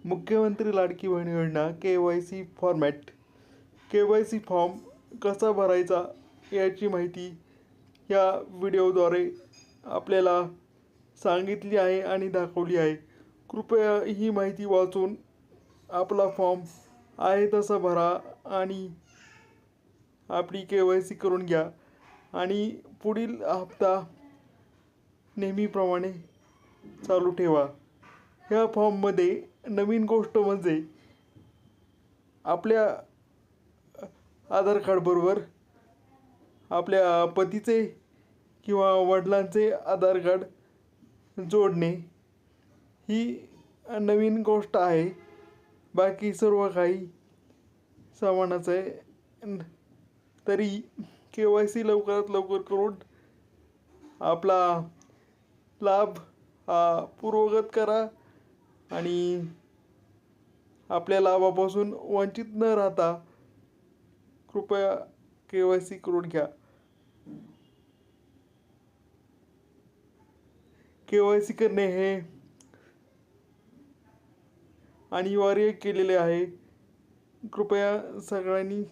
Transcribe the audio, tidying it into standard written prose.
मुख्यमंत्री लाडकी बहीण योजना KYC format. KYC form कसा भरायचा याची माहिती या व्हिडिओद्वारे आपल्याला सांगितली आहे आणि दाखवली आहे. कृपया ही माहिती वाचून आपला फॉर्म आहे तसा भरा आणि आपली KYC करून घ्या आणि पुढील हप्ता नेहमीप्रमाणे चालू ठेवा. ह्या फॉर्ममध्ये नवीन गोष्ट म्हणजे आपल्या आधार कार्डबरोबर आपल्या पतीचे किंवा वडिलांचे आधार कार्ड जोडणे ही नवीन गोष्ट आहे. बाकी सर्व काही समानच आहे. तरी KYC लवकरात लवकर करून आपला लाभ हा पूर्वगत करा आणि आपल्या लाभापासून वंचित न राहता कृपया KYC करून घ्या. KYC करणे हे अनिवार्य केलेले आहे. कृपया सगळ्यांनी